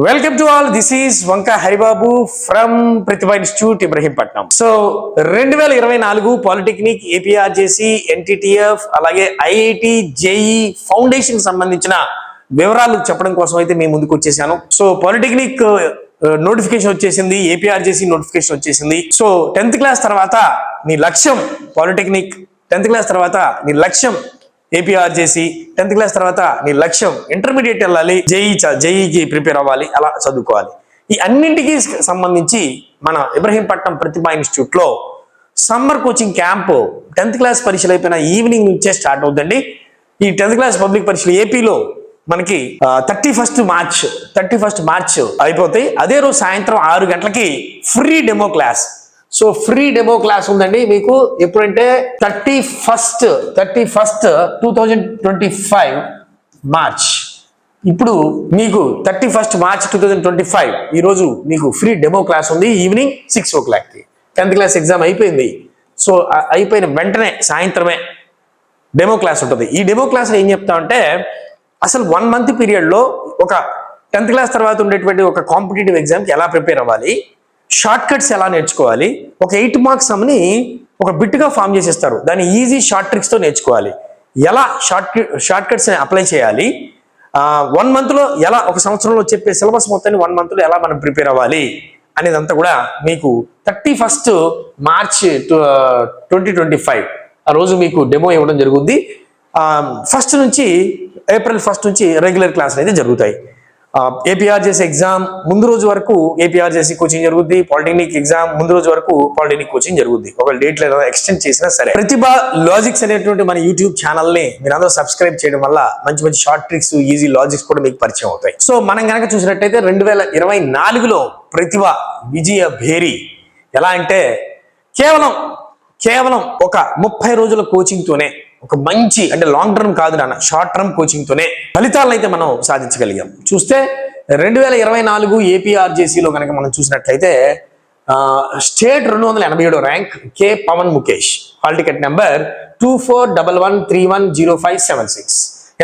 Welcome to all. This is Vanka Haribabu from Pratibha Institute, Ibrahimpatnam. So, 2024 polytechnic, APRJC, NTTF అలాగే IIT JEE foundation సంబంధించిన వివరాలు చెప్పడం కోసం అయితే మేము ముందుకు వచ్చేసాను. సో పాలిటెక్నిక్ నోటిఫికేషన్ వచ్చేసింది, ఏపీఆర్జేసీ నోటిఫికేషన్ వచ్చేసింది. సో 10th క్లాస్ తర్వాత నీ లక్ష్యం పాలిటెక్నిక్, 10th క్లాస్ తర్వాత నీ లక్ష్యం ఏపీఆర్జేసీ, 10th క్లాస్ తర్వాత నీ లక్ష్యం ఇంటర్మీడియట్ వెళ్ళాలి, జేఈకి ప్రిపేర్ అవ్వాలి, అలా చదువుకోవాలి. ఈ అన్నింటికి సంబంధించి మన ఇబ్రహీంపట్నం ప్రతిభా ఇన్స్టిట్యూట్ లో summer coaching camp 10th class పరీక్షలు అయిపోయిన ఈవినింగ్ నుంచే స్టార్ట్ అవుతుంది. ఈ 10th క్లాస్ పబ్లిక్ పరీక్షలు ఏపీలో మనకి 31st మార్చ్ అయిపోతాయి. అదే రోజు సాయంత్రం 6 గంటలకి free demo class. So free demo class ఉందండి మీకు ఎప్పుడంటే 31st 2025 మార్చ్. ఇప్పుడు మీకు 31st మార్చ్ 2025 ఈరోజు మీకు ఫ్రీ డెమో క్లాస్ ఉంది evening 6 o'clock. 10th class exam అయిపోయింది. సో అయిపోయిన వెంటనే సాయంత్రమే డెమో క్లాస్ ఉంటుంది. ఈ డెమో క్లాస్లో ఏం చెప్తామంటే అసలు 1 month పీరియడ్లో ఒక 10th క్లాస్ తర్వాత ఉండేటువంటి ఒక కాంపిటేటివ్ ఎగ్జామ్కి ఎలా ప్రిపేర్ అవ్వాలి, షార్ట్ కట్స్ ఎలా నేర్చుకోవాలి, ఒక 8 marks సమ్ని ఒక బిట్గా ఫామ్ చేసేస్తారు, దాన్ని ఈజీ షార్ట్ ట్రిక్స్తో నేర్చుకోవాలి, ఎలా షార్ట్ కట్స్ అప్లై చేయాలి, 1 monthలో ఎలా, ఒక సంవత్సరంలో చెప్పే సిలబస్ మొత్తాన్ని 1 monthలో ఎలా మనం ప్రిపేర్ అవ్వాలి అనేదంతా కూడా మీకు 31st మార్చ్ 2025 ఆ రోజు మీకు డెమో ఇవ్వడం జరుగుద్ది. ఏప్రిల్ 1st నుంచి రెగ్యులర్ క్లాసులు అయితే జరుగుతాయి. ఏపీఆర్జేసీ ఎగ్జామ్ ముందు రోజు వరకు ఏపీఆర్జేసీ కోచింగ్ జరుగుద్ది, పాలిటెక్నిక్ ఎగ్జామ్ ముందు రోజు వరకు పాలిటెక్నిక్ కోచింగ్ జరుగుద్ది. ఒకవేళ డేట్లు ఏదైనా ఎక్స్టెండ్ చేసినా సరే. ప్రతిభ లాజిక్స్ అనేటువంటి మన యూట్యూబ్ ఛానల్ని మీరు అందరూ సబ్స్క్రైబ్ చేయడం వల్ల మంచి మంచి షార్ట్ ట్రిక్స్, ఈజీ లాజిక్స్ కూడా మీకు పరిచయం అవుతాయి. సో మనం కనుక చూసినట్టయితే 2024లో ప్రతిభ విజయ భేరి ఎలా అంటే కేవలం ఒక 30 రోజుల కోచింగ్తోనే, ఒక మంచి అంటే లాంగ్ టర్మ్ కాదు నాన్న, షార్ట్ టర్మ్ కోచింగ్తోనే ఫలితాలను అయితే మనం సాధించగలిగాం. చూస్తే 2024 ఏపీఆర్జేసీలో కనుక మనం చూసినట్లయితే స్టేట్ 287వ rank K Pavan Mukesh, hall ticket number 2411310576.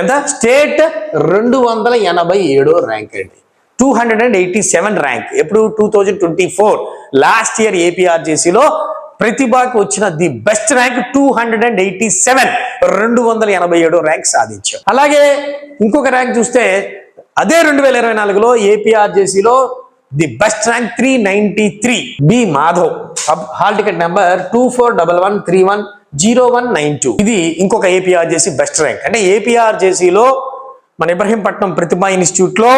ఎంత? స్టేట్ 287వ ర్యాంక్ అండి, 287 ర్యాంక్. ఎప్పుడు? 2024 లాస్ట్ ఇయర్ ఏపీఆర్జేసీలో ప్రతిభకు వచ్చిన ది బెస్ట్ ర్యాంక్ 287, 287వ ర్యాంక్ సాధించారు. అలాగే ఇంకొక ర్యాంక్ చూస్తే అదే 2024లో ఏపీఆర్జేసీలో the best rank 393 B Madhav, hall ticket number 2411310192. ఇది ఇంకొక ఏపీఆర్జేసీ బెస్ట్ ర్యాంక్. అంటే ఏపీఆర్జేసీలో మన ఇబ్రహీంపట్నం ప్రతిభా ఇన్స్టిట్యూట్ లో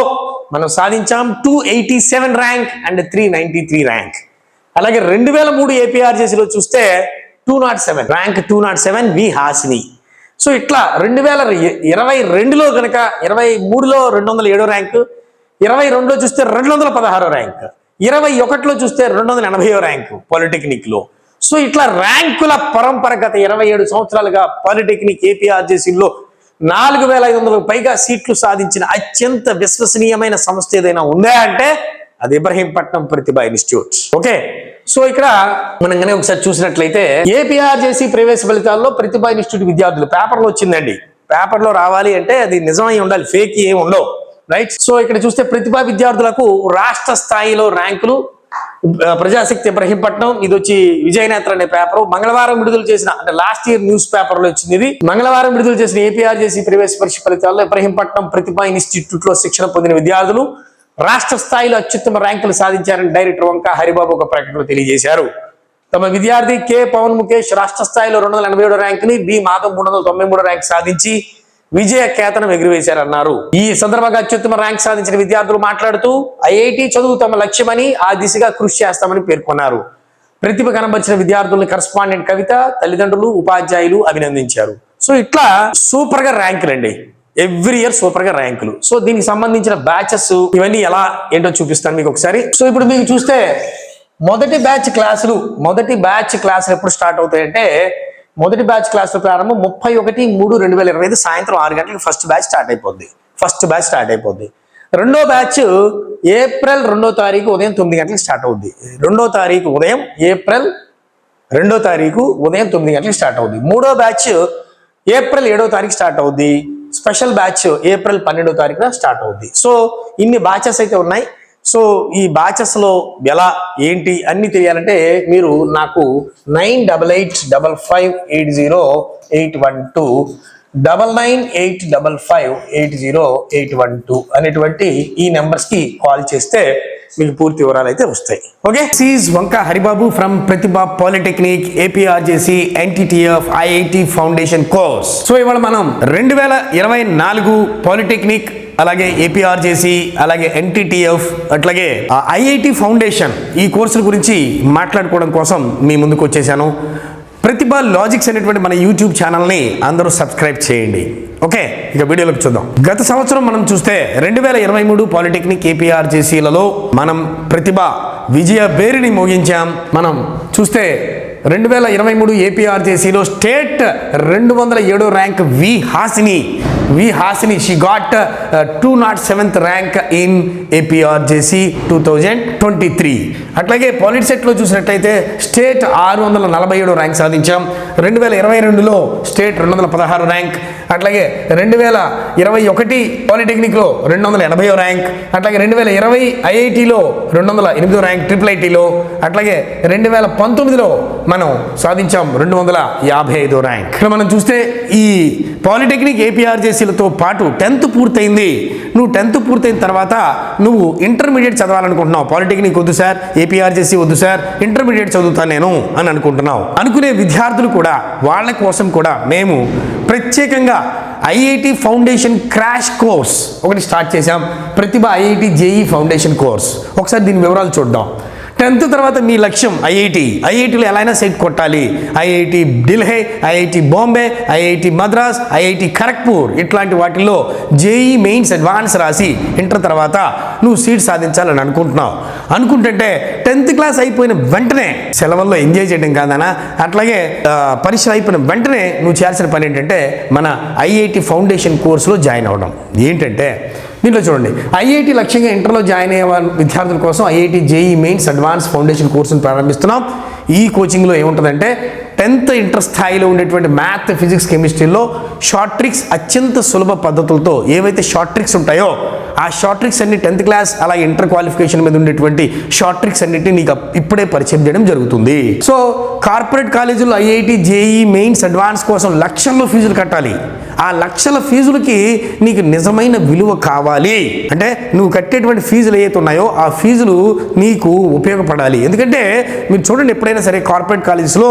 మనం సాధించాం 287 ర్యాంక్ అండ్ 393 ర్యాంక్. అలాగే 2003 ఏపీఆర్జేసీలో చూస్తే 207 ర్యాంక్, 207 వి హాసిని. సో ఇట్లా 2022లో కనుక 23లో 207 ర్యాంక్, 22లో చూస్తే 216 ర్యాంక్, 21లో చూస్తే 280 ర్యాంక్ పాలిటెక్నిక్ లో. సో ఇట్లా ర్యాంకుల పరంపర గత 27 సంవత్సరాలుగా పాలిటెక్నిక్ ఏపీఆర్జేసీలో 4500కు పైగా సీట్లు సాధించిన అత్యంత విశ్వసనీయమైన సంస్థ ఏదైనా ఉందా అంటే అది ఇబ్రహీంపట్నం ప్రతిభా ఇన్స్టిట్యూట్. ఓకే, సో ఇక్కడ మనం కనుక ఒకసారి చూసినట్లయితే ఏపీఆర్జేసీ ప్రవేశ ఫలితాల్లో ప్రతిభా ఇన్స్టిట్యూట్ విద్యార్థులు పేపర్లో వచ్చిందండి. పేపర్లో రావాలి అంటే అది నిజమై ఉండాలి, ఫేక్ ఏమి ఉండవు, రైట్? సో ఇక్కడ చూస్తే ప్రతిభా విద్యార్థులకు రాష్ట్ర స్థాయిలో ర్యాంకులు ప్రజాశక్తి ఇబ్రహీంపట్నం, ఇది వచ్చి విజయనేత్ర అనే పేపర్ మంగళవారం విడుదల చేసిన, అంటే లాస్ట్ ఇయర్ న్యూస్ పేపర్ లో వచ్చింది ఇది. మంగళవారం విడుదల చేసిన ఏపీఆర్జేసీ ప్రవేశ పరీక్ష ఫలితాల్లో ఇబ్రహీంపట్నం ప్రతిభా ఇన్స్టిట్యూట్ లో శిక్షణ పొందిన విద్యార్థులు రాష్ట్ర స్థాయిలో అత్యుత్తమ ర్యాంకులు సాధించారని డైరెక్టర్ వంక హరిబాబు ఒక ప్రకటనలో తెలియజేశారు. తమ విద్యార్థి కె పవన్ ముఖేష్ రాష్ట్ర స్థాయిలో 287 ర్యాంకుని, బి మాధవ్ 393 ర్యాంక్ సాధించి విజయ కేతనం ఎగురవేశారన్నారు. ఈ సందర్భంగా అత్యుత్తమ ర్యాంక్ సాధించిన విద్యార్థులు మాట్లాడుతూ ఐఐటి చదువు తమ లక్ష్యమని, ఆ దిశగా కృషి చేస్తామని పేర్కొన్నారు. ప్రతిభ కనబరిచిన విద్యార్థులను కరస్పాండెంట్ కవిత, తల్లిదండ్రులు, ఉపాధ్యాయులు అభినందించారు. సో ఇట్లా సూపర్ గా ర్యాంకులు అండి, ఎవ్రీ ఇయర్ సూపర్ గా ర్యాంకులు. సో దీనికి సంబంధించిన బ్యాచెస్ ఇవన్నీ ఎలా ఏంటో చూపిస్తాను మీకు ఒకసారి. సో ఇప్పుడు మీకు చూస్తే మొదటి బ్యాచ్ క్లాసులు ఎప్పుడు స్టార్ట్ అవుతాయంటే మొదటి బ్యాచ్ క్లాసుల ప్రారంభం 31/3/2025 సాయంత్రం 6 గంటలకు ఫస్ట్ బ్యాచ్ స్టార్ట్ అయిపోద్ది. రెండో బ్యాచ్ ఏప్రిల్ 2వ తారీఖు ఉదయం 9 గంటలకు స్టార్ట్ అవుద్ది. ఏప్రిల్ 2వ తారీఖు ఉదయం 9 గంటలకు స్టార్ట్ అవుద్ది. మూడో బ్యాచ్ ఏప్రిల్ 7వ తారీఖు స్టార్ట్ అవుద్ది. స్పెషల్ బ్యాచ్ ఏప్రిల్ 12వ తారీఖున స్టార్ట్ అవుద్ది. సో ఇన్ని బ్యాచెస్ అయితే ఉన్నాయి. సో ఈ బ్యాచెస్లో ఎలా ఏంటి అన్ని తెలియాలంటే మీరు నాకు 9885580812 9985580812 అనేటువంటి ఈ నెంబర్స్కి కాల్ చేస్తే మీకు పూర్తి వివరాలు అయితే వస్తాయి. ఓకే, సీజ్ Vanka Haribabu from Pratibha polytechnic APRJC NTTF IIT foundation course. So ఇవాళ మనం 2024 పాలిటెక్నిక్ అలాగే ఏపీఆర్జేసి అలాగే ఎన్టీటీఎఫ్ అట్లాగే ఐఐటి ఫౌండేషన్ ఈ కోర్సుల గురించి మాట్లాడుకోవడం కోసం మీ ముందుకు వచ్చేసాను. ప్రతిభ లాజిక్స్ అనేటువంటి మన యూట్యూబ్ ఛానల్ని అందరూ సబ్స్క్రైబ్ చేయండి. ఓకే, ఇక వీడియోలోకి చూద్దాం. గత సంవత్సరం మనం చూస్తే 2023 పాలిటెక్నిక్ ఏపీఆర్జేసీలలో మనం ప్రతిభ విజయ బేరిని మోగించాం. మనం చూస్తే 2023 ఏపీఆర్జేసీలో state 207 rank V Hasini she got 207th rank in APRJC 2023. అట్లాగే పాలిటిసెట్లో చూసినట్టయితే స్టేట్ 647 ర్యాంక్ సాధించాం. 2022లో స్టేట్ 216 ర్యాంక్. అట్లాగే 2021 పాలిటెక్నిక్లో 280 ర్యాంక్. అట్లాగే 2020 ఐఐటిలో 208 ర్యాంక్ ట్రిపుల్ ఐటీలో. అట్లాగే 2019లో మనం సాధించాం 255 ర్యాంక్. ఇక్కడ మనం చూస్తే ఈ పాలిటెక్నిక్ ఏపీఆర్జేసీలతో పాటు 10th పూర్తయింది. నువ్వు 10th పూర్తయిన తర్వాత నువ్వు ఇంటర్మీడియట్ చదవాలనుకుంటున్నావు. పాలిటెక్నిక్ వద్దు సార్, ఏపీఆర్జేసీ వద్దు సార్, ఇంటర్మీడియట్ చదువుతాను నేను అని అనుకుంటున్నావు. అనుకునే విద్యార్థులు కూడా వాళ్ళ కోసం కూడా మేము ప్రత్యేకంగా ఐఐటి ఫౌండేషన్ క్రాష్ కోర్స్ ఒకటి స్టార్ట్ చేశాం. ప్రతిభ ఐఐటి జేఈ ఫౌండేషన్ కోర్స్. ఒకసారి దీని వివరాలు చూద్దాం. 10th తర్వాత మీ లక్ష్యం ఐఐటిలో ఎలా అయినా సెట్ కొట్టాలి. IIT Delhi, IIT Bombay, IIT Madras, IIT Kharagpur ఇట్లాంటి వాటిల్లో జేఈ మెయిన్స్ అడ్వాన్స్ రాసి ఇంటర్ తర్వాత నువ్వు సీట్ సాధించాలని అనుకుంటుంటే 10th క్లాస్ అయిపోయిన వెంటనే సెలవుల్లో ఎంజాయ్ చేయడం కాదనా, అట్లాగే పరీక్షలు అయిపోయిన వెంటనే నువ్వు చేయాల్సిన పని ఏంటంటే మన ఐఐటి ఫౌండేషన్ కోర్సులో జాయిన్ అవ్వడం. ఏంటంటే దీంట్లో చూడండి, ఐఐటి లక్ష్యంగా ఇంటర్లో జాయిన్ అయ్యే విద్యార్థుల కోసం IIT JEE mains advance foundation కోర్సును ప్రారంభిస్తున్నాం. ఈ కోచింగ్లో ఏముంటుందంటే 10th ఇంటర్ స్థాయిలో ఉండేటువంటి మ్యాథ్, ఫిజిక్స్, కెమిస్ట్రీలో షార్ట్ ట్రిక్స్ అత్యంత సులభ పద్ధతులతో ఏవైతే షార్ట్ ట్రిక్స్ ఉంటాయో ఆ షార్ట్ ట్రిక్స్ అన్ని 10th క్లాస్ అలాగే ఇంటర్ క్వాలిఫికేషన్ మీద ఉండేటువంటి షార్ట్ ట్రిక్స్ అన్నిటిని నీకు ఇప్పుడే పరిచయం చేయడం జరుగుతుంది. సో కార్పొరేట్ కాలేజీలో ఐఐటి జేఈ మెయిన్స్ అడ్వాన్స్ కోసం లక్షల్లో ఫీజులు కట్టాలి. ఆ లక్షల ఫీజులకి నీకు నిజమైన విలువ కావాలి అంటే నువ్వు కట్టేటువంటి ఫీజులు ఏవైతే ఉన్నాయో ఆ ఫీజులు నీకు ఉపయోగపడాలి. ఎందుకంటే మీరు చూడండి, ఎప్పుడైనా సరే కార్పొరేట్ కాలేజెస్లో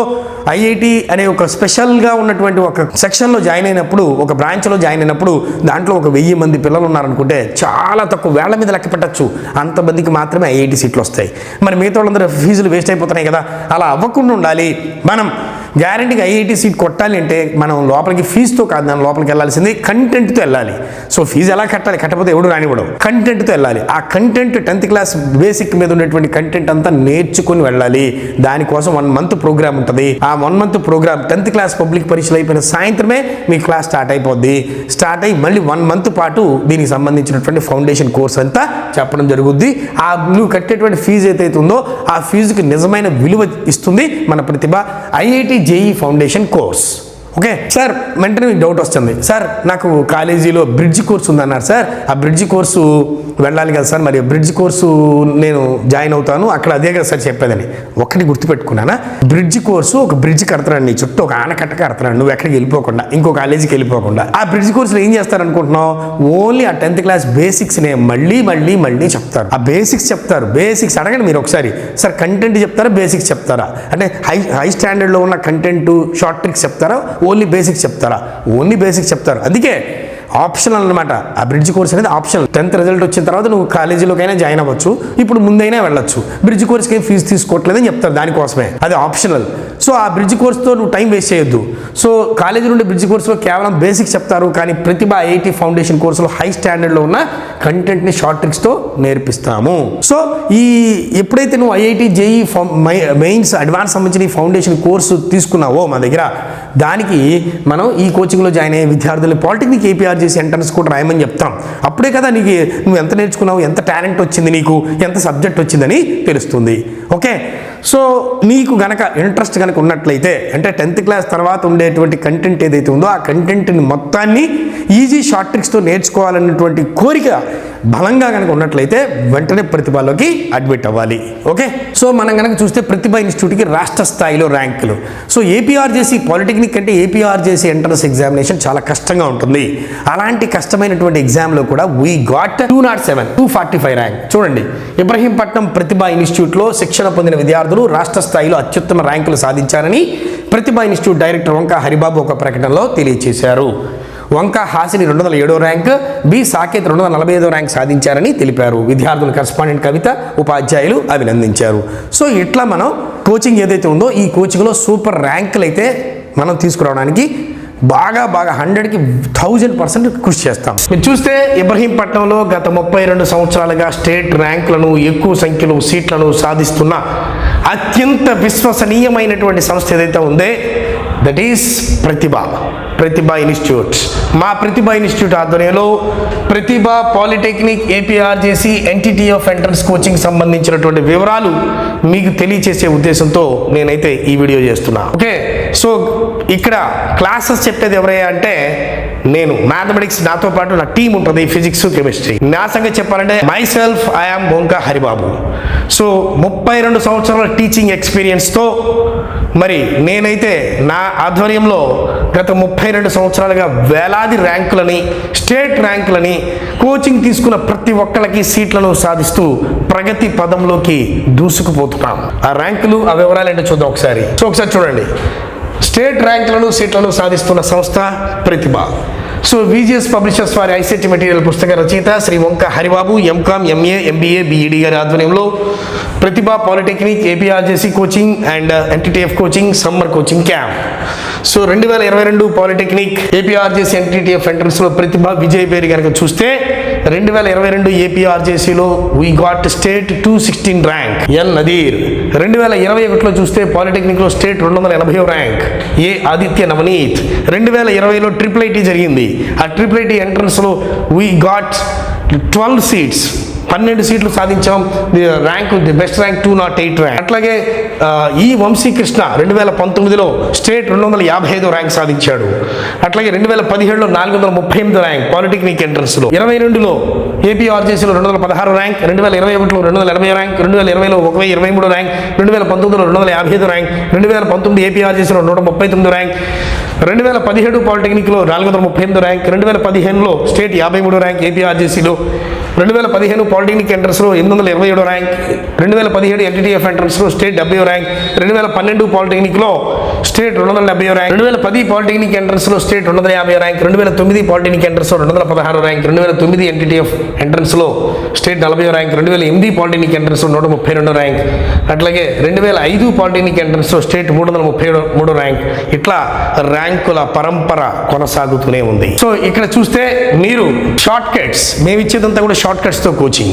ఐఐటి అనే ఒక స్పెషల్గా ఉన్నటువంటి ఒక సెక్షన్లో జాయిన్ అయినప్పుడు, ఒక బ్రాంచ్లో జాయిన్ అయినప్పుడు దాంట్లో ఒక 1000 మంది పిల్లలు ఉన్నారనుకుంటే చాలా తక్కువ, వేళ్ల మీద లెక్క పెట్టచ్చు, అంతమందికి మాత్రమే ఐఐటి సీట్లు వస్తాయి. మరి మిగతా వాళ్ళందరూ ఫీజులు వేస్ట్ అయిపోతున్నాయి కదా. అలా అవ్వకుండా ఉండాలి. మనం గ్యారంటీగా ఐఐటి సీట్ కొట్టాలి అంటే మనం లోపలికి ఫీజుతో కాదు, దాని లోపలికి వెళ్ళాల్సింది కంటెంట్తో వెళ్ళాలి. సో ఫీజు ఎలా కట్టాలి, కట్టకపోతే ఎవడు రానివ్వడం, కంటెంట్తో వెళ్ళాలి. ఆ కంటెంట్ 10th క్లాస్ బేసిక్ మీద ఉన్నటువంటి కంటెంట్ అంతా నేర్చుకుని వెళ్ళాలి. దానికోసం 1 month ప్రోగ్రామ్ ఉంటుంది. ఆ 1 month programme 10th class public పరీక్షలు అయిపోయిన సాయంత్రమే మీ క్లాస్ స్టార్ట్ అయిపోద్ది. స్టార్ట్ అయ్యి మళ్ళీ 1 month పాటు దీనికి సంబంధించినటువంటి ఫౌండేషన్ కోర్స్ అంతా చెప్పడం జరుగుద్ది. ఆ నువ్వు కట్టేటువంటి ఫీజు ఏదైతే ఉందో ఆ ఫీజుకి నిజమైన విలువ ఇస్తుంది మన Pratibha IIT JEE foundation course. Okay sir, వెంటనే మీకు డౌట్ వస్తుంది, సార్ నాకు కాలేజీలో బ్రిడ్జ్ కోర్సు ఉందన్నారు సార్, ఆ బ్రిడ్జ్ కోర్సు వెళ్ళాలి కదా సార్, మరి బ్రిడ్జ్ కోర్సు నేను జాయిన్ అవుతాను, అక్కడ అదే కదా సార్ చెప్పేదని. ఒక్కటి గుర్తుపెట్టుకున్నానా, బ్రిడ్జ్ కోర్సు ఒక బ్రిడ్జ్ కడతాడు నీ చుట్టూ, ఒక ఆనకట్ట కడతాడు, నువ్వు ఎక్కడికి వెళ్ళిపోకుండా, ఇంకో కాలేజీకి వెళ్ళిపోకుండా. ఆ బ్రిడ్జ్ కోర్సులో ఏం చేస్తారనుకుంటున్నావు, ఓన్లీ ఆ 10th క్లాస్ బేసిక్స్నే మళ్ళీ చెప్తారు. ఆ బేసిక్స్ చెప్తారు. బేసిక్స్ అడగండి మీరు ఒకసారి, సార్ కంటెంట్ చెప్తారా బేసిక్స్ చెప్తారా అంటే హై స్టాండర్డ్లో ఉన్న కంటెంట్ షార్ట్ ట్రిక్స్ చెప్తారా, ఓన్లీ బేసిక్స్ చెప్తారా? ఓన్లీ బేసిక్స్ చెప్తారు. అందుకే ఆప్షనల్ అనమాట. ఆ బ్రిడ్జ్ కోర్స్ అనేది ఆప్షనల్. 10th రిజల్ట్ వచ్చిన తర్వాత నువ్వు కాలేజీలోకైనా జాయిన్ అవ్వచ్చు, ఇప్పుడు ముందైనా వెళ్ళొచ్చు. బ్రిడ్జ్ కోర్స్కి ఏం ఫీజు తీసుకోవట్లేదని చెప్తారు, దానికోసమే అది ఆప్షనల్. సో ఆ బ్రిడ్జ్ కోర్స్తో నువ్వు టైం వేస్ట్ చేయొద్దు. సో కాలేజీ నుండి బ్రిడ్జ్ కోర్సులో కేవలం బేసిక్స్ చెప్తారు, కానీ ప్రతిభ ఐఐటి ఫౌండేషన్ కోర్సులో హై స్టాండర్డ్లో ఉన్న కంటెంట్ని షార్ట్ ట్రిక్స్తో నేర్పిస్తాము. సో ఈ ఎప్పుడైతే నువ్వు ఐఐటి జేఈ మెయిన్స్ అడ్వాన్స్ సంబంధించిన ఈ ఫౌండేషన్ కోర్సు తీసుకున్నావో మా దగ్గర, దానికి మనం ఈ కోచింగ్లో జాయిన్ అయ్యే విద్యార్థులు పాలిటెక్నిక్ ఏపీఆర్జేసీ ఎంట్రన్స్ కూడా రాయమని చెప్తాం. అప్పుడే కదా నీకు నువ్వు ఎంత నేర్చుకున్నావు, ఎంత టాలెంట్ వచ్చింది, నీకు ఎంత సబ్జెక్ట్ వచ్చిందని తెలుస్తుంది. ఓకే, సో నీకు గనక ఇంట్రెస్ట్ కనుక ఉన్నట్లయితే, అంటే 10th క్లాస్ తర్వాత ఉండేటువంటి కంటెంట్ ఏదైతే ఉందో ఆ కంటెంట్ని మొత్తాన్ని ఈజీ షార్ట్ ట్రిక్స్తో నేర్చుకోవాలనేటువంటి కోరిక బలంగా కనుక ఉన్నట్లయితే వెంటనే ప్రతిభలోకి అడ్మిట్ అవ్వాలి. ఓకే, సో మనం కనుక చూస్తే ప్రతిభ ఇన్స్టిట్యూట్కి రాష్ట్ర స్థాయిలో ర్యాంకులు. సో ఏపీఆర్జేసీ పాలిటెక్నిక్ అంటే ఏపీఆర్జేసీ ఎంట్రన్స్ ఎగ్జామినేషన్ చాలా కష్టంగా ఉంటుంది. అలాంటి కష్టమైనటువంటి ఎగ్జామ్లో కూడా వీ గాట్ 245 ర్యాంక్. చూడండి, ఇబ్రహీంపట్నం ప్రతిభ ఇన్స్టిట్యూట్లో శిక్షణ పొందిన విద్యార్థులు రాష్ట్ర స్థాయిలో అత్యుత్తమ ర్యాంకులు సాధించారని ప్రతిభ ఇన్స్టిట్యూట్ డైరెక్టర్ వంకా హరిబాబు ఒక ప్రకటనలో తెలియజేశారు. వంకా హాసిని 207వ ర్యాంక్, బి సాకేత్ 245వ ర్యాంక్ సాధించారని తెలిపారు. విద్యార్థులు కరెస్పాండెంట్ కవిత, ఉపాధ్యాయులు అభినందించారు. సో ఇట్లా మనం కోచింగ్ ఏదైతే ఉందో ఈ కోచింగ్లో సూపర్ ర్యాంకులు అయితే మనం తీసుకురావడానికి బాగా 100కి 1000% కృషి చేస్తాం. మీరు చూస్తే ఇబ్రహీంపట్నంలో గత 32 సంవత్సరాలుగా స్టేట్ ర్యాంకులను ఎక్కువ సంఖ్యలో సీట్లను సాధిస్తున్న అత్యంత విశ్వసనీయమైనటువంటి సంస్థ ఏదైతే ఉందే దట్ ఈస్ ప్రతిభ ఇన్స్టిట్యూట్. మా ప్రతిభ ఇన్స్టిట్యూట్ ఆధ్వర్యంలో Pratibha polytechnic APRJC ఎన్టీటీఎఫ్ entrance coaching సంబంధించినటువంటి వివరాలు మీకు తెలియచేసే ఉద్దేశంతో నేనైతే ఈ వీడియో చేస్తున్నా. ఓకే, సో ఇక్కడ క్లాసెస్ చెప్పేది ఎవరయ్యా అంటే నేను, మ్యాథమెటిక్స్ నాతో పాటు నా టీం ఉంటుంది, ఫిజిక్స్, కెమిస్ట్రీ. నా సంగతి చెప్పాలంటే myself I am Vanka Haribabu. So 32 సంవత్సరాల టీచింగ్ ఎక్స్పీరియన్స్తో మరి నేనైతే నా ఆధ్వర్యంలో గత 32 సంవత్సరాలుగా వేలాది ర్యాంకులని, స్టేట్ ర్యాంకులని, కోచింగ్ తీసుకున్న ప్రతి ఒక్కరికి సీట్లను సాధిస్తూ ప్రగతి పదంలోకి దూసుకుపోతున్నాం. ఆ ర్యాంకులు, ఆ వివరాలు ఏంటో చూద్దాం ఒకసారి. సో ఒకసారి చూడండి, స్టేట్ ర్యాంకులను, సీట్లను సాధిస్తున్న సంస్థ ప్రతిభ. సో విజిఎస్ పబ్లిషర్స్ వారి ఐసీటీ మెటీరియల్ పుస్తక రచయిత Shri Vanka Haribabu MCom, MA, MBA, BEd గారి ఆధ్వర్యంలో Pratibha polytechnic APRJC coaching and NTTF coaching summer coaching camp. So 2022 polytechnic APRJC NTTF ఎంట్రన్స్లో ప్రతిభ విజయ్ పేరు కనుక చూస్తే 2022 ఏపీఆర్జేసీలో we got state 216 rank. N Nadeer. 2021లో చూస్తే పాలిటెక్నిక్లో స్టేట్ 280వ ర్యాంక్. ఏ ఆదిత్య నవనీత్. 2020లో IIIT జరిగింది. ఆ IIIT ఎంట్రన్స్లో వీ గాట్ 12 సీట్స్, 12 సీట్లు సాధించాం. Rank best rank 208 rank. అట్లాగే ఈ వంశీకృష్ణ 2019లో స్టేట్ 255వ ర్యాంక్ సాధించాడు. అట్లాగే 2017లో 438వ ర్యాంక్ పాలిటెక్నిక్ ఎంట్రన్స్లో. 22లో ఏపీఆర్జేసీలో 216 ర్యాంక్, 2021లో 280 ర్యాంక్, 2020లో 1023 ర్యాంక్, 2019లో 255 ర్యాంక్, 2019 ఏపీఆర్జేసీలో 139 ర్యాంక్, 2017 పాలిటెక్నిక్లో 438 ర్యాంక్, 2015లో స్టేట్ 53 ర్యాంక్ ఏపీఆర్జేసీలో, 2015 పాలిటెక్నిక్ ఎంట్రన్స్లో 827 ర్యాంక్, 2017 ఎన్టీటీఎఫ్ ఎంట్రన్స్లో స్టేట్ 70 ర్యాంక్, 2012 పాలిటెక్నిక్లో స్టేట్ 270 ర్యాంక్, 2010 పాలిటెక్నిక్ ఎంట్రన్స్లో స్టేట్ 250 ర్యాంక్, 2009 పాలిటెక్నిక్ ఎంట్రన్స్లో 216 ర్యాంక్, 2009 ఎన్టీటీఎఫ్ ఎంట్రన్స్లో స్టేట్ 40 ర్యాంక్, 2008 పాలిటెక్నిక్ ఎంట్రన్స్లో 132 ర్యాంక్, అట్లాగే 2005 పాలిటెక్నిక్ ఎంట్రన్స్లో స్టేట్ 333 ర్యాంక్. ఇట్లా ర్యాంకుల పరంపర కొనసాగుతూనే ఉంది. సో ఇక్కడ చూస్తే మీరు షార్ట్ కట్స్, మేము ఇచ్చేదంతా కూడా షార్ట్ కట్స్తో కోచింగ్.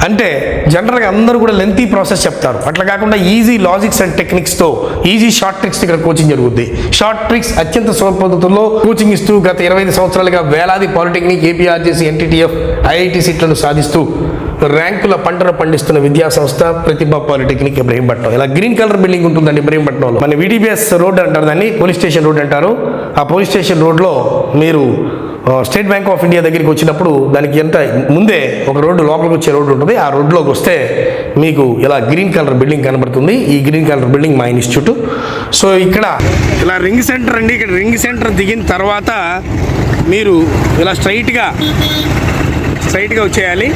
అంటే జనరల్గా అందరూ కూడా లెంతీ ప్రాసెస్ చెప్తారు, అట్లా కాకుండా ఈజీ లాజిక్స్ అండ్ టెక్నిక్స్తో ఈజీ షార్ట్ ట్రిక్స్ ఇక్కడ కోచింగ్ జరుగుతుంది. షార్ట్ ట్రిక్స్ అత్యంత సులభ పద్ధతుల్లో కోచింగ్ ఇస్తూ గత 25 సంవత్సరాలుగా వేలాది పాలిటెక్నిక్ ఏపీఆర్జేసీ ఎన్టీటీఎఫ్ ఐఐటి సీట్లను సాధిస్తూ ర్యాంకుల పంటను పండిస్తున్న విద్యా సంస్థ ప్రతిభ పాలిటెక్నిక్ ఇబ్రహీంపట్నం. ఇలా గ్రీన్ కలర్ బిల్డింగ్ ఉంటుందండి ఇబ్రహీంపట్నంలో. మన విడిపిఎస్ రోడ్ అంటారు దాన్ని, పోలీస్ స్టేషన్ రోడ్ అంటారు. ఆ పోలీస్ స్టేషన్ రోడ్లో మీరు స్టేట్ బ్యాంక్ ఆఫ్ ఇండియా దగ్గరికి వచ్చినప్పుడు దానికి ఎంత ముందే ఒక రోడ్డు లోపలికి వచ్చే రోడ్డు ఉంటుంది. ఆ రోడ్లోకి వస్తే మీకు ఇలా గ్రీన్ కలర్ బిల్డింగ్ కనబడుతుంది. ఈ గ్రీన్ కలర్ బిల్డింగ్ మా ఇన్స్టిట్యూట్. సో ఇక్కడ ఇలా రింగ్ సెంటర్ అండి. ఇక్కడ రింగ్ సెంటర్ దిగిన తర్వాత మీరు ఇలా స్ట్రైట్గా వచ్చేయాలి.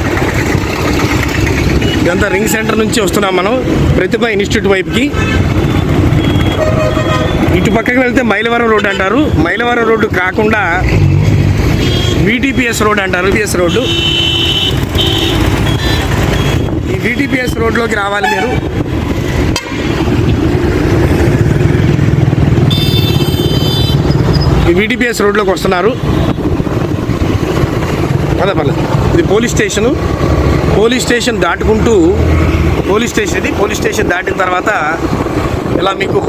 ఇదంతా రింగ్ సెంటర్ నుంచి వస్తున్నాం మనం ప్రతిభ ఇన్స్టిట్యూట్ వైపుకి. ఇటు పక్కకి వెళ్తే మైలవరం రోడ్డు అంటారు. మైలవరం రోడ్డు కాకుండా VTPS రోడ్ అంటారు. VTPS road. ఈ VTPS రోడ్లోకి రావాలి మీరు. ఈ VTPS రోడ్లోకి వస్తున్నారు. అదే పర్లేదు, ఇది పోలీస్ స్టేషను. పోలీస్ స్టేషన్ దాటుకుంటూ పోలీస్ స్టేషన్ దాటిన తర్వాత ఇలా మీకు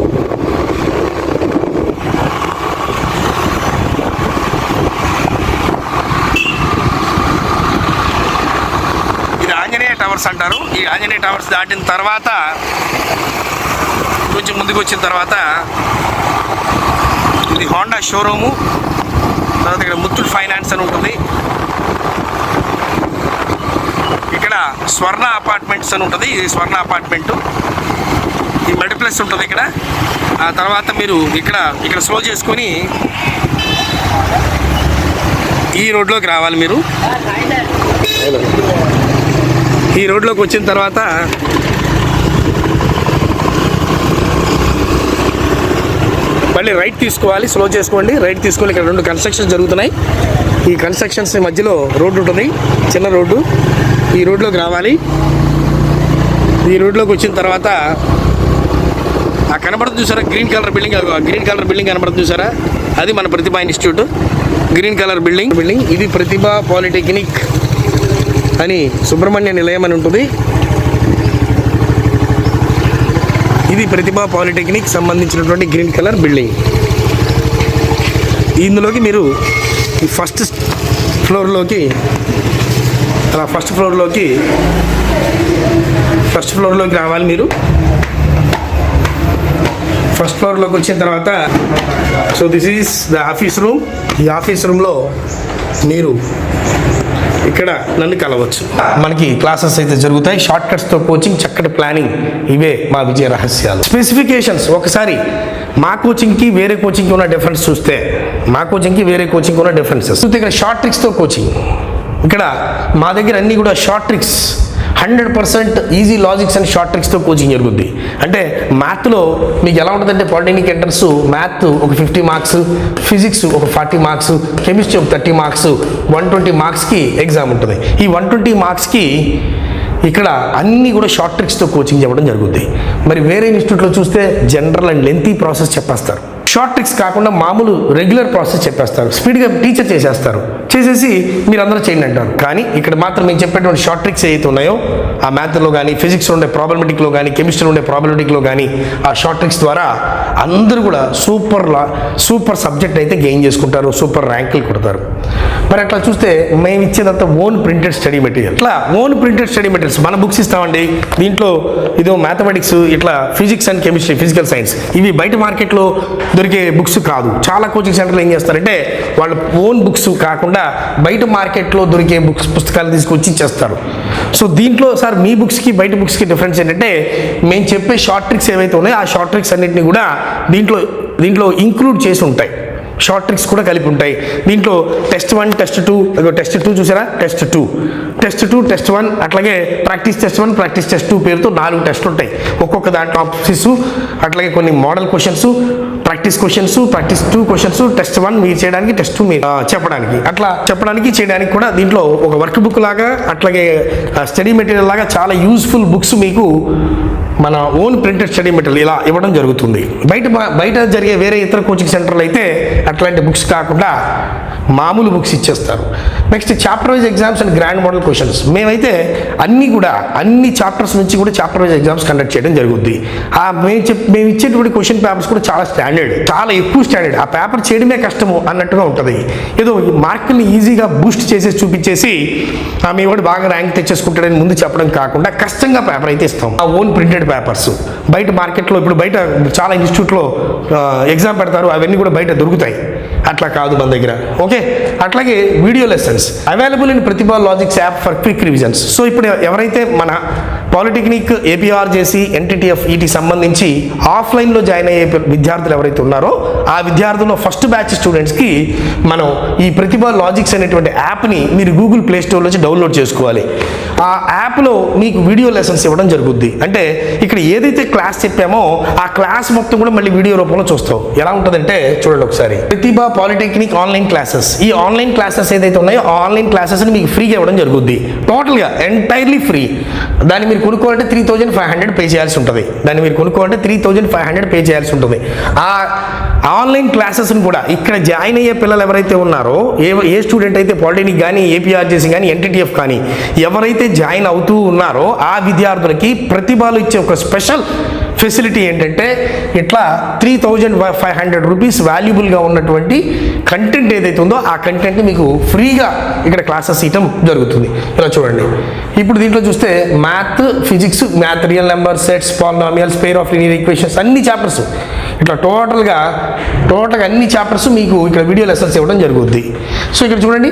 టవర్స్ అంటారు. ఈ ఆంజనేయ టవర్స్ దాటిన తర్వాత కొంచెం ముందుకు వచ్చిన తర్వాత ఇది హోండా షోరూము. తర్వాత ఇక్కడ ముత్తూట్ ఫైనాన్స్ అని ఉంటుంది. ఇక్కడ స్వర్ణ అపార్ట్మెంట్స్ అని ఉంటుంది. ఇది స్వర్ణ అపార్ట్మెంటు. ఈ మల్టీప్లెక్స్ ఉంటుంది ఇక్కడ. ఆ తర్వాత మీరు ఇక్కడ స్లో చేసుకొని ఈ రోడ్లోకి రావాలి. మీరు ఈ రోడ్లోకి వచ్చిన తర్వాత మళ్ళీ రైట్ తీసుకోవాలి. స్లో చేసుకోండి, రైట్ తీసుకొని ఇక్కడ 2 కన్స్ట్రక్షన్స్ జరుగుతున్నాయి. ఈ కన్స్ట్రక్షన్స్ మధ్యలో రోడ్డు ఉంటుంది, చిన్న రోడ్డు. ఈ రోడ్లోకి రావాలి. ఈ రోడ్లోకి వచ్చిన తర్వాత ఆ కనబడుతుంది చూసారా green colour building, green colour building కనబడుతుంది చూసారా, అది మన ప్రతిభ ఇన్స్టిట్యూట్. గ్రీన్ కలర్ బిల్డింగ్ ఇది ప్రతిభ పాలిటెక్నిక్ అని సుబ్రహ్మణ్య నిలయం అని ఉంటుంది. ఇది ప్రతిభ పాలిటెక్నిక్ సంబంధించినటువంటి గ్రీన్ కలర్ బిల్డింగ్. ఇందులోకి మీరు ఈ ఫస్ట్ ఫ్లోర్లోకి రావాలి. మీరు ఫస్ట్ ఫ్లోర్లోకి వచ్చిన తర్వాత so this is the office room. ఈ ఆఫీస్ రూమ్లో మీరు ఇక్కడ నన్ను కలవచ్చు. మనకి క్లాసెస్ అయితే జరుగుతాయి. షార్ట్ కట్స్తో కోచింగ్, చక్కటి ప్లానింగ్, ఇవే మా విజయ రహస్యాలు. స్పెసిఫికేషన్స్ ఒకసారి మా కోచింగ్కి వేరే కోచింగ్కి ఉన్న డిఫరెన్స్ చూస్తే, మా కోచింగ్కి వేరే కోచింగ్ ఉన్న డిఫరెన్సెస్ ఇక్కడ షార్ట్ ట్రిక్స్తో కోచింగ్. ఇక్కడ మా దగ్గర అన్నీ కూడా short tricks, 100% easy logics and short ట్రిక్స్తో కోచింగ్ జరుగుద్ది. అంటే మ్యాథ్లో మీకు ఎలా ఉంటుందంటే పాలిటెక్నిక్ ఎంట్రన్స్ మ్యాథ్ ఒక 50 మార్క్స్, ఫిజిక్స్ ఒక 40 మార్క్స్, కెమిస్ట్రీ ఒక 30 మార్క్స్, 120 మార్క్స్కి ఎగ్జామ్ ఉంటుంది. ఈ 120 మార్క్స్కి ఇక్కడ అన్నీ కూడా షార్ట్ ట్రిక్స్తో కోచింగ్ చెప్పడం జరుగుద్ది. మరి వేరే ఇన్స్టిట్యూట్లో చూస్తే జనరల్ అండ్ లెంతీ ప్రాసెస్ చెప్పేస్తారు. షార్ట్ ట్రిక్స్ కాకుండా మామూలు రెగ్యులర్ ప్రాసెస్ చెప్పేస్తారు. స్పీడ్గా టీచర్ చేసేసి మీరు అందరూ చేయండి అంటారు. కానీ ఇక్కడ మాత్రం మేము చెప్పేటువంటి షార్ట్ ట్రిక్స్ ఏవైతే ఉన్నాయో ఆ మ్యాథ్లో కానీ, ఫిజిక్స్లో ఉండే ప్రాబ్లమెటిక్లో కానీ, కెమిస్ట్రీలో ఉండే ప్రాబ్లమెటిక్లో కానీ ఆ షార్ట్ ట్రిక్స్ ద్వారా అందరూ కూడా సూపర్ సబ్జెక్ట్ అయితే గెయిన్ చేసుకుంటారు, సూపర్ ర్యాంకులు కొడతారు. మరి అట్లా చూస్తే మేము ఇచ్చేదంతా ఓన్ ప్రింటెడ్ స్టడీ మెటీరియల్. ఇట్లా ఓన్ ప్రింటెడ్ స్టడీ మెటీరియల్స్ మన బుక్స్ ఇస్తామండి. దీంట్లో ఇదో మ్యాథమెటిక్స్, ఇట్లా physics and chemistry, physical science, ఇవి బయట మార్కెట్లో దొరికే బుక్స్ కాదు. చాలా కోచింగ్ సెంటర్లు ఏం చేస్తారంటే వాళ్ళ ఓన్ బుక్స్ కాకుండా బయట మార్కెట్లో దొరికే పుస్తకాలు తీసుకొచ్చి ఇచ్చేస్తారు. సో దీంట్లో సార్ మీ బుక్స్కి బయట బుక్స్కి డిఫరెన్స్ ఏంటంటే మేము చెప్పే షార్ట్ ట్రిక్స్ ఏవైతే ఉన్నాయో ఆ షార్ట్ ట్రిక్స్ అన్నింటినీ కూడా దీంట్లో ఇంక్లూడ్ చేసి ఉంటాయి. షార్ట్ ట్రిక్స్ కూడా కలిపి ఉంటాయి. దీంట్లో టెస్ట్ 1, టెస్ట్ 2, టెస్ట్ 2 చూసారా, టెస్ట్ 2, టెస్ట్ 1, అట్లాగే ప్రాక్టీస్ టెస్ట్ 1, ప్రాక్టీస్ టెస్ట్ 2 పేరుతో 4 టెస్ట్లు ఉంటాయి. ఒక్కొక్క దాంట్లో ఆప్షన్స్, అట్లాగే కొన్ని model questions, practice questions, practice 2 questions, test 1 మీరు చేయడానికి, టెస్ట్ 2 మీరు చెప్పడానికి, అట్లా చెప్పడానికి చేయడానికి కూడా దీంట్లో ఒక వర్క్ బుక్ లాగా, అట్లాగే స్టడీ మెటీరియల్ లాగా చాలా యూస్ఫుల్ బుక్స్ మీకు మన ఓన్ ప్రింటెడ్ స్టడీ మెటీరియల్ ఇలా ఇవ్వడం జరుగుతుంది. బయట జరిగే వేరే ఇతర కోచింగ్ సెంటర్లు అయితే అట్లాంటి బుక్స్ కాకుండా మామూలు బుక్స్ ఇచ్చేస్తారు. Next chapter wise exams and grand model questions. మేమైతే అన్ని చాప్టర్స్ నుంచి కూడా చాప్టర్ వైజ్ ఎగ్జామ్స్ కండక్ట్ చేయడం జరుగుద్ది. మేము ఇచ్చేటువంటి క్వశ్చన్ పేపర్స్ కూడా చాలా స్టాండర్డ్, చాలా ఎక్కువ స్టాండర్డ్. ఆ పేపర్ చేయడమే కష్టము అన్నట్టుగా ఉంటుంది. ఏదో మార్కుల్ని ఈజీగా బూస్ట్ చేసేసి చూపించేసి మీ వాడు బాగా ర్యాంక్ తెచ్చేసుకుంటాడని ముందు చెప్పడం కాకుండా కష్టంగా పేపర్ అయితే ఇస్తాం. ఆ ఓన్ ప్రింటెడ్ పేపర్స్ బయట మార్కెట్లో ఇప్పుడు బయట చాలా ఇన్స్టిట్యూట్లో ఎగ్జామ్ పెడతారు, అవన్నీ కూడా బయట దొరుకుతాయి. అట్లా కాదు మన దగ్గర. ఓకే, అట్లాగే video lessons available in Pratibha logics app for quick revisions. So ఇప్పుడు ఎవరైతే మన పాలిటెక్నిక్, ఏపీఆర్జేసీ, ఎన్టీటీఎఫ్ వీటికి సంబంధించి ఆఫ్లైన్లో జాయిన్ అయ్యే విద్యార్థులు ఎవరైతే ఉన్నారో ఆ విద్యార్థుల్లో ఫస్ట్ బ్యాచ్ స్టూడెంట్స్కి మనం ఈ ప్రతిభ లాజిక్స్ అనేటువంటి యాప్ని మీరు గూగుల్ ప్లే స్టోర్ నుంచి డౌన్లోడ్ చేసుకోవాలి. ఆ యాప్లో మీకు వీడియో లెసన్స్ ఇవ్వడం జరుగుద్ది. అంటే ఇక్కడ ఏదైతే క్లాస్ చెప్పామో ఆ క్లాస్ మొత్తం కూడా మళ్ళీ వీడియో రూపంలో చూస్తాం. ఎలా ఉంటుందంటే చూడండి ఒకసారి, ప్రతిభ పాలిటెక్నిక్ ఆన్లైన్ క్లాసెస్. ఈ ఆన్లైన్ క్లాసెస్ ఏదైతే ఉన్నాయో ఆ ఆన్లైన్ క్లాసెస్ని మీకు ఫ్రీగా ఇవ్వడం జరుగుద్ది. టోటల్గా ఎంటైర్లీ ఫ్రీ. దాన్ని మీరు కొనుక్కోవాలంటే 3500 పే చేయాల్సి ఉంటుంది. ఆ ఆన్లైన్ క్లాసెస్ని కూడా ఇక్కడ జాయిన్ అయ్యే పిల్లలు ఎవరైతే ఉన్నారో, ఏ స్టూడెంట్ అయితే పాలిటెక్నిక్ కానీ, ఏపీఆర్జేసీ కానీ, ఎన్టీటీఎఫ్ కానీ ఎవరైతే జాయిన్ అవుతూ ఉన్నారో ఆ విద్యార్థులకి ప్రతిభలో ఇచ్చే ఒక స్పెషల్ ఫెసిలిటీ ఏంటంటే ఇట్లా 3,500 రూపీస్ వాల్యుబుల్గా ఉన్నటువంటి కంటెంట్ ఏదైతే ఉందో ఆ కంటెంట్ మీకు ఫ్రీగా ఇక్కడ క్లాసెస్ ఇవ్వడం జరుగుతుంది. ఇలా చూడండి, ఇప్పుడు దీంట్లో చూస్తే math, physics, math, real number, sets, polynomials, pair of linear equations అన్ని చాప్టర్స్ ఇట్లా టోటల్గా అన్ని చాప్టర్స్ మీకు ఇక్కడ వీడియో లెసన్స్ ఇవ్వడం జరుగుద్ది. సో ఇక్కడ చూడండి,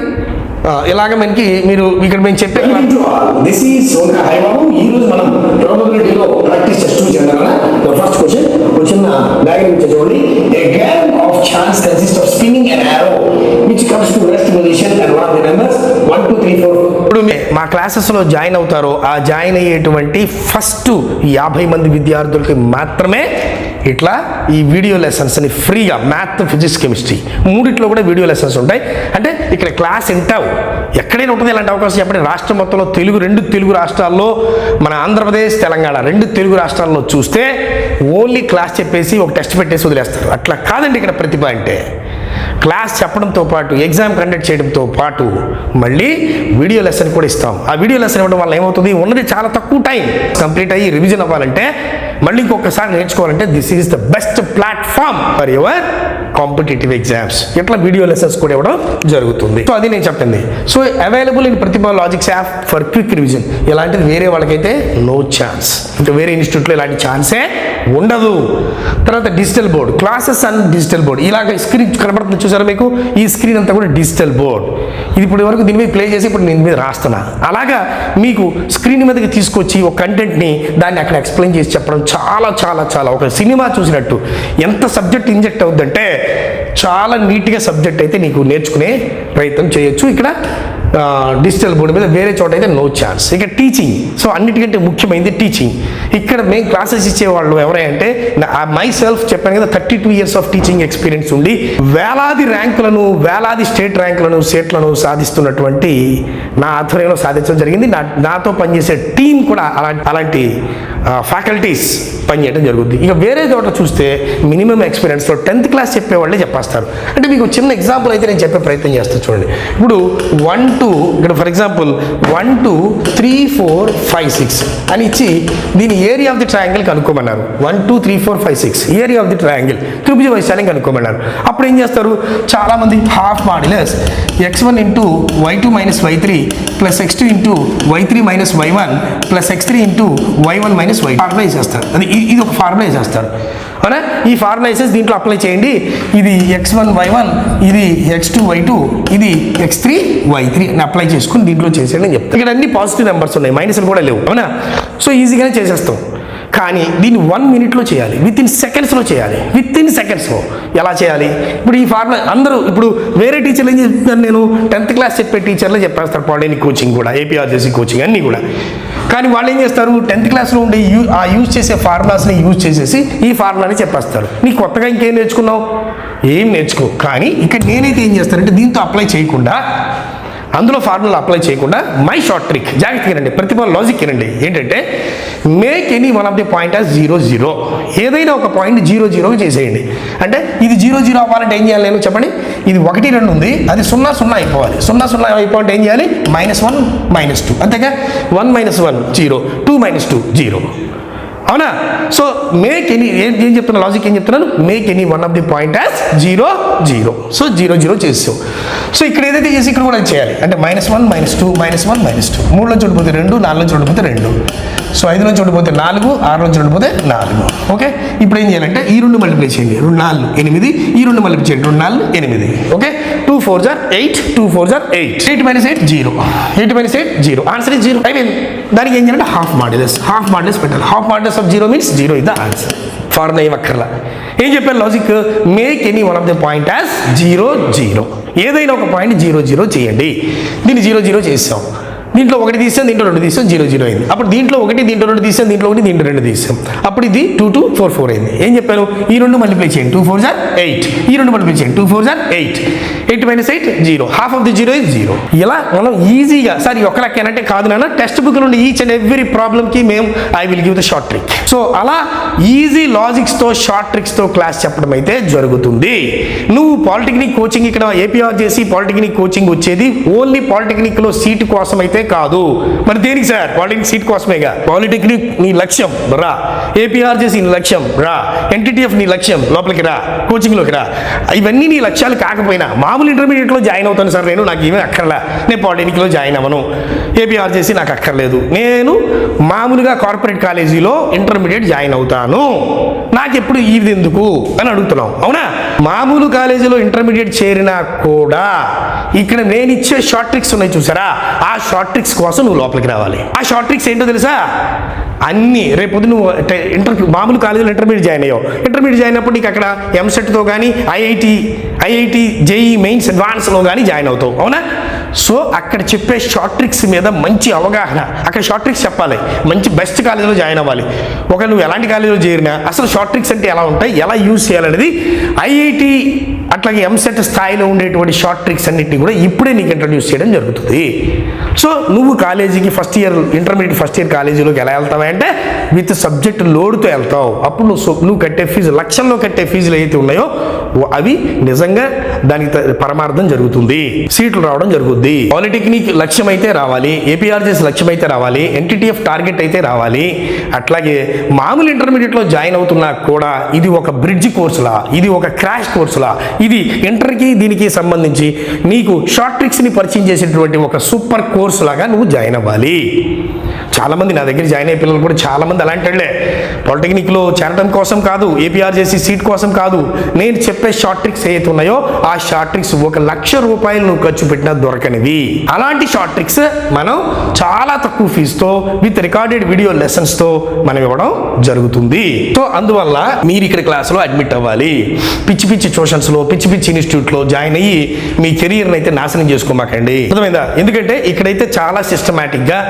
ఇలాగ మనకి మీరు ఇక్కడ మేము చెప్పే దిస్ ఈజ్ సోనికా హైబాబు. ఈ రోజు మనం ప్రాబబిలిటీలో ప్రాక్టీస్ చేస్తూ చేద్దాం. ఫస్ట్ క్వశ్చన్ ఒక చిన్న డయాగ్రామ్ చూడండి. A game of chance consist of spinning and arrow which comes to rest position and one of the numbers 1 2 3 4. ఇప్పుడు మా క్లాసెస్లో జాయిన్ అవుతారో ఆ జాయిన్ అయ్యేటువంటి ఫస్ట్ 50 మంది విద్యార్థులకి మాత్రమే ఇట్లా ఈ వీడియో లెసన్స్ని ఫ్రీగా మ్యాథ్, ఫిజిక్స్, కెమిస్ట్రీ మూడిట్లో కూడా వీడియో లెసన్స్ ఉంటాయి. అంటే ఇక్కడ క్లాస్ వింటావు, ఎక్కడైనా ఉంటుంది ఇలాంటి అవకాశం. చెప్పండి, రాష్ట్రం మొత్తంలో రెండు తెలుగు రాష్ట్రాల్లో, మన ఆంధ్రప్రదేశ్, తెలంగాణ 2 తెలుగు రాష్ట్రాల్లో చూస్తే ఓన్లీ క్లాస్ చెప్పేసి ఒక టెస్ట్ పెట్టేసి వదిలేస్తారు. అట్లా కాదండి ఇక్కడ ప్రతిభ అంటే. క్లాస్ చెప్పడంతో పాటు ఎగ్జామ్ కండక్ట్ చేయడంతో పాటు మళ్ళీ వీడియో లెసన్ కూడా ఇస్తాం. ఆ వీడియో లెసన్ ఇవ్వడం వల్ల ఏమవుతుంది, ఉన్నది చాలా తక్కువ టైం కంప్లీట్ అయ్యి రివిజన్ అవ్వాలంటే, మళ్ళీ ఇంకొకసారి నేర్చుకోవాలంటే this is the best platform for your competitive exams. ఇట్లా వీడియో లెసన్స్ కూడా ఇవ్వడం జరుగుతుంది. సో అది నేను చెప్పింది. So available in Pratibha logics app for quick revision. ఇలాంటిది వేరే వాళ్ళకైతే నో ఛాన్స్, ఇంకా వేరే ఇన్స్టిట్యూట్లో ఇలాంటి ఛాన్సే ఉండదు. తర్వాత digital board, classes and digital board. ఇలాగ స్క్రీన్ కనబడుతుంది చూసారా మీకు, ఈ స్క్రీన్ అంతా కూడా డిజిటల్ బోర్డ్. ఇది ఇప్పుడు వరకు దీని మీద ప్లే చేసి ఇప్పుడు నేను మీద రాస్తున్నా. అలాగా మీకు స్క్రీన్ మీదకి తీసుకొచ్చి ఒక కంటెంట్ని దాన్ని అక్కడ ఎక్స్ప్లెయిన్ చేసి చెప్పడం చాలా చాలా చాలా ఒక సినిమా చూసినట్టు. ఎంత సబ్జెక్ట్ ఇంజెక్ట్ అవుద్దంటే చాలా నీట్గా సబ్జెక్ట్ అయితే నీకు నేర్చుకునే ప్రయత్నం చేయొచ్చు. ఇక్కడ డిజిటల్ బోర్డు మీద, వేరే చోట అయితే నో ఛాన్స్. ఇక టీచింగ్, సో అన్నిటికంటే ముఖ్యమైనది టీచింగ్. ఇక్కడ మేము క్లాసెస్ ఇచ్చేవాళ్ళు ఎవరంటే మై సెల్ఫ్ చెప్పాను కదా, 32 years ఆఫ్ టీచింగ్ ఎక్స్పీరియన్స్ ఉండి వేలాది ర్యాంకులను, వేలాది స్టేట్ ర్యాంకులను, సెట్లను సాధిస్తున్నటువంటి నా ఆధ్వర్యంలో సాధించడం జరిగింది. నాతో పనిచేసే టీం కూడా అలాంటి ఫ్యాకల్టీస్ పనిచేయడం జరుగుతుంది. ఇక వేరే చోట చూస్తే మినిమం ఎక్స్పీరియన్స్లో 10th క్లాస్ చెప్పేవాళ్ళే చెప్పేస్తారు. అంటే మీకు చిన్న ఎగ్జాంపుల్ అయితే నేను చెప్పే ప్రయత్నం చేస్తాను చూడండి. ఇప్పుడు 1 2 ఇక్కడ ఫర్ ఎగ్జాంపుల్ 1 2 3 4 5 6 అని ఇచ్చి దీని ఏరియా ఆఫ్ ది ట్రయాంగిల్ కనుక్కోమన్నారు. 1 2 3 4 5 6 ఏరియా ఆఫ్ ది ట్రయాంగిల్, త్రిభుజ వైశాల్యం కనుక్కోమన్నారు. అప్పుడు ఏం చేస్తారు, చాలామంది half modulus x1 into y2 minus y3 plus x2 into y3 minus y1 plus x3 into y1 minus y2 formula వేసేస్తారు. అది ఇది ఒక ఫార్ములా వేసేస్తారు. అవునా, ఈ ఫార్ములా వేసేసి దీంట్లో అప్లై చేయండి. ఇది x1 y1, ఇది x2 y2, ఇది x3 y3 అని అప్లై చేసుకుని దీంట్లో చేసేయండి అని చెప్తాను. ఇక్కడ అన్ని పాజిటివ్ నెంబర్స్ ఉన్నాయి, మైనస్లు కూడా లేవు. అవునా, సో ఈజీగానే చేసేస్తాం. కానీ దీన్ని 1 minute చేయాలి, విత్ ఇన్ సెకండ్స్లో చేయాలి. విత్ ఇన్ సెకండ్స్లో ఎలా చేయాలి? ఇప్పుడు ఈ ఫార్ములా అందరూ, ఇప్పుడు వేరే టీచర్లు ఏం చెప్తాను, నేను 10th క్లాస్ చెప్పే టీచర్లే చెప్పేస్తారు. పాలిటెక్నిక్ కోచింగ్ కూడా, ఏపీఆర్జేసీ కోచింగ్ అన్నీ కూడా. కానీ వాళ్ళు ఏం చేస్తారు, 10th క్లాస్లో ఉండే యూజ్ చేసే ఫార్ములాస్ని యూజ్ చేసేసి ఈ ఫార్ములాని చెప్పేస్తారు. నీకు కొత్తగా ఇంకేం నేర్చుకున్నావు, ఏం నేర్చుకో. కానీ ఇక్కడ నేనైతే ఏం చేస్తానంటే దీంతో అప్లై చేయకుండా, అందులో ఫార్ములా అప్లై చేయకుండా మై షార్ట్ ట్రిక్, జాగ్రత్తగా రండి, ప్రతిభ లాజిక్ రండి. ఏంటంటే make any one of the point as 0 0. ఏదైనా ఒక పాయింట్ 0 0 చేసేయండి. అంటే ఇది 0 0 అవ్వాలంటే ఏం చేయాలి, నేను చెప్పండి. ఇది 1 2 ఉంది, అది 0 0 అయిపోవాలి. 0 0 అయిపోవాలంటే ఏం చేయాలి, -1 -2. అంతేగా, 1 -1 0, 2 -2 0. అవునా, సో మేక్ ఎనీ, ఏం చెప్తున్నా లాజిక్ ఏం చెప్తున్నాను, make any one of the point as 0 0. So 0 0 చేసావు. సో ఇక్కడ ఏదైతే చేసి ఇక్కడ కూడా చేయాలి. అంటే -1 -2 -1 -2, 3 నుంచి ఉండిపోతే 2, 4 నుంచి ఉండిపోతే 2, సో 5 నుంచి ఉండిపోతే 4, 6 నుంచి ఉండిపోతే 4. ఓకే, ఇప్పుడు ఏం చేయాలంటే ఈ 2 మల్టిప్లై చేయండి, 2 4 8, ఈ 2 మల్టిప్లై చేయండి, 2 4 8. Okay, 2 4 8, 2 4 8, 8 - 8 0, 8 - 8 0, answer is 0. అయిపోయింది. దానికి ఏం చేయాలంటే హాఫ్ మాడ్యులస్ పెట్టాలి. Half modulus of 0 means 0 is the answer. Formula ఏం అక్కర్లా. ఏం చెప్పాను logic, make any one of the point as 0 0. ఏదైనా ఒక పాయింట్ 0 0 చేయండి. దీన్ని 0 0 చేసాం. దీంట్లో 1 తీసాం, దీంట్లో 2 తీసాం, 0 0 అయింది. అప్పుడు దీంట్లో 1, దీంట్లో 2 తీసాం, దీంట్లో 1, దీంట్లో 2 తీసాం. అప్పుడు ఇది 2 2 4 4 అయింది. ఏం చెప్పాను, ఈ 2 మల్టిప్లై చేయండి, 2 4 8, ఈ 2 మల్టిప్లై చేయండి, 2 4 8, 8 - 8 0, హాఫ్ ఆఫ్ ది 0 ఇస్ 0. ఇలా మనం ఈజీగా, సార్ ఈ ఒక్క లెక్కనంటే కాదు నాన్న, టెక్స్ట్ బుక్ నుండి ఈచ్ అండ్ ఎవ్రీ ప్రాబ్లమ్కి మేము I will give the short trick. So అలా ఈజీ లాజిక్స్తో, షార్ట్ ట్రిక్స్తో క్లాస్ చెప్పడం అయితే జరుగుతుంది. నువ్వు పాలిటెక్నిక్ కోచింగ్, ఇక్కడ ఏపీఆర్జేసీ పాలిటెక్నిక్ కోచింగ్ వచ్చేది ఓన్లీ పాలిటెక్నిక్లో సీటు కోసం అయితే కోసమే కాదు. మరి దేనికి సార్? పాలిటెక్నిక్ సీట్ కోసమేగా. పాలిటెక్నిక్ నీ లక్ష్యం రా, ఏపీఆర్జేసీ నీ లక్ష్యం రా, ఎన్టీటీఎఫ్ నీ లక్ష్యం లోపలికి రా, కోచింగ్లోకి రా. ఇవన్నీ నీ లక్ష్యాలు కాకపోయినా మామూలు ఇంటర్మీడియట్లో జాయిన్ అవుతాను సార్, నాకు ఏమీ అక్కర్లా, నేను పాలిటెక్నిక్లో జాయిన్ అవ్వను, ఏపీఆర్జేసీ నాకు అక్కర్లేదు, నేను మామూలుగా కార్పొరేట్ కాలేజీలో ఇంటర్మీడియట్ జాయిన్ అవుతాను, నాకెప్పుడు ఇది ఎందుకు అని అడుగుతున్నాం. అవునా? మామూలు కాలేజీలో ఇంటర్మీడియట్ చేరినా కూడా ఇక్కడ నేను ఇచ్చే షార్ట్ ట్రిక్స్ ఉన్నాయి చూసారా, ఆ షార్ట్ ట్రిక్స్ కోసం నువ్వు లోపలికి రావాలి. ఆ షార్ట్ ట్రిక్స్ ఏంటో తెలుసా? అన్నీ రేపొద్దు నువ్వు మామూలు కాలేజీలో ఇంటర్మీడియట్ జాయిన్ అయ్యావు, ఇంటర్మీడియట్ జాయిన్ అయినప్పుడు నీకు అక్కడ ఎంసెట్తో కానీ ఐఐటి జేఈ మెయిన్స్ అడ్వాన్స్లో కానీ జాయిన్ అవుతావు. అవునా? సో అక్కడ చెప్పే షార్ట్ ట్రిక్స్ మీద మంచి అవగాహన, అక్కడ షార్ట్ ట్రిక్స్ చెప్పాలి, మంచి బెస్ట్ కాలేజీలో జాయిన్ అవ్వాలి. ఒక నువ్వు ఎలాంటి కాలేజీలో చేరినా అసలు షార్ట్ ట్రిక్స్ అంటే ఎలా ఉంటాయి, ఎలా యూజ్ చేయాలనేది ఐఐటి అట్లాగే ఎంసెట్ స్థాయిలో ఉండేటువంటి షార్ట్ ట్రిక్స్ అన్నిటిని కూడా ఇప్పుడే నీకు ఇంట్రడ్యూస్ చేయడం జరుగుతుంది. సో నువ్వు కాలేజీకి ఇంటర్మీడియట్ ఫస్ట్ ఇయర్ కాలేజీలోకి ఎలా వెళ్తావు అంటే విత్ సబ్జెక్ట్ లోడ్తో వెళ్తావు. అప్పుడు నువ్వు కట్టే ఫీజు, లక్షల్లో కట్టే ఫీజులు ఏవైతే ఉన్నాయో అవి నిజంగా దానికి పరమార్థం జరుగుతుంది, సీట్లు రావడం జరుగుతుంది. పాలిటెక్నిక్ లక్ష్యం అయితే రావాలి, ఏపీఆర్జేసీ లక్ష్యం అయితే రావాలి, ఎన్టీటీఎఫ్ టార్గెట్ అయితే రావాలి. అట్లాగే మామూలు ఇంటర్మీడియట్లో జాయిన్ అవుతున్నా కూడా ఇది ఒక బ్రిడ్జ్ కోర్సులా, ఇది ఒక క్రాష్ కోర్సులా, ఇది ఇంటర్కి దీనికి సంబంధించి నీకు షార్ట్ ట్రిక్స్ని పరిచయం చేసేటువంటి ఒక సూపర్ కోర్సు లాగా నువ్వు జాయిన్ అవ్వాలి. చాలామంది నా దగ్గర జాయిన్ అయ్యే పిల్లలు కూడా చాలామంది అలాంటి వాళ్ళే. పాలిటెక్నిక్లో చేరడం కోసం కాదు, ఏపీఆర్జేసీ సీట్ కోసం కాదు, నేను చెప్పే షార్ట్ ట్రిక్స్ ఏవైతే ఉన్నాయో ఆ షార్ట్ ట్రిక్స్ 1,00,000 రూపాయలు నువ్వు ఖర్చు పెట్టినా దొరకనివి. అలాంటి షార్ట్ ట్రిక్స్ మనం చాలా తక్కువ ఫీజుతో విత్ రికార్డెడ్ వీడియో లెసన్స్తో మనం ఇవ్వడం జరుగుతుంది. సో అందువల్ల మీరు ఇక్కడ క్లాసులో అడ్మిట్ అవ్వాలి. పిచ్చి పిచ్చి ట్యూషన్స్లో, పిచ్చి పిచ్చి ఇన్స్టిట్యూట్లో జాయిన్ అయ్యి మీ కెరీర్ని అయితే నాశనం చేసుకోమాకండి. అర్థమైందా? ఎందుకంటే ఇక్కడైతే చాలా సిస్టమేటిక్గా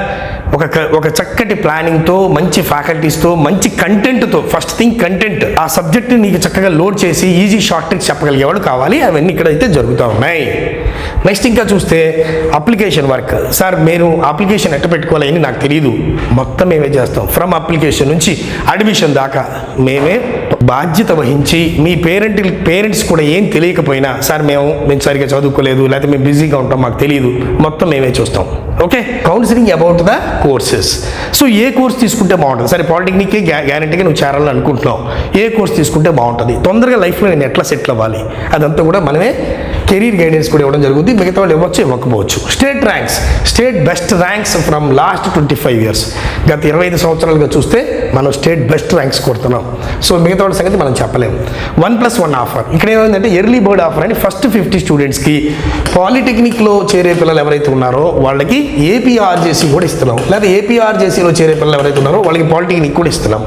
ఒక చక్కటి ప్లానింగ్తో, మంచి ఫ్యాకల్టీస్తో, మంచి కంటెంట్తో, ఫస్ట్ థింగ్ కంటెంట్, ఆ సబ్జెక్ట్ నీకు చక్కగా లోడ్ చేసి ఈజీ షార్ట్ ట్రిక్స్ చెప్పగలిగేవాడు కావాలి. అవన్నీ ఇక్కడైతే జరుగుతూ ఉన్నాయి. నెక్స్ట్ ఇంకా చూస్తే అప్లికేషన్ వర్క్. సార్ మీరు అప్లికేషన్ ఎట్ట పెట్టుకోవాలని నాకు తెలియదు, మొత్తం మేమే చేస్తాం. ఫ్రమ్ అప్లికేషన్ నుంచి అడ్మిషన్ దాకా మేమే బాధ్యత వహించి మీ పేరెంట్స్ కూడా ఏం తెలియకపోయినా సార్ మేము సరిగ్గా చదువుకోలేదు, లేకపోతే మేము బిజీగా ఉంటాం, మాకు తెలియదు, మొత్తం మేమే చూస్తాం. Okay? Counselling about the courses. So A course తీసుకుంటే బాగుంటుంది? సరే పాలిటెక్నిక్కి గ్యారంటీగా నువ్వు చేరాలని అనుకుంటున్నావు, ఏ కోర్స్ తీసుకుంటే బాగుంటుంది, తొందరగా లైఫ్లో నేను ఎట్లా సెటిల్ అవ్వాలి, అదంతా కూడా మనమే కెరీర్ గైడెన్స్ కూడా ఇవ్వడం జరుగుతుంది. మిగతా వాళ్ళు ఇవ్వచ్చు, ఇవ్వకపోవచ్చు. State best ranks from last 25 years, గత 25 సంవత్సరాలుగా చూస్తే మనం స్టేట్ బెస్ట్ ర్యాంక్స్ కొడుతున్నాం. సో మిగతా వాళ్ళ సంగతి మనం చెప్పలేము. 1+1 ఆఫర్. ఇక్కడ ఏమైందంటే ఎర్లీ బర్డ్ ఆఫర్ అని ఫస్ట్ 50 స్టూడెంట్స్కి పాలిటెక్నిక్లో చేరే పిల్లలు ఎవరైతే ఉన్నారో వాళ్ళకి ఏపీఆర్జేసీ కూడా ఇస్తున్నాం, లేదా ఏపీఆర్జేసీలో చేరే పిల్లలు ఎవరైతే ఉన్నారో వాళ్ళకి పాలిటెక్నిక్ కూడా ఇస్తున్నాం.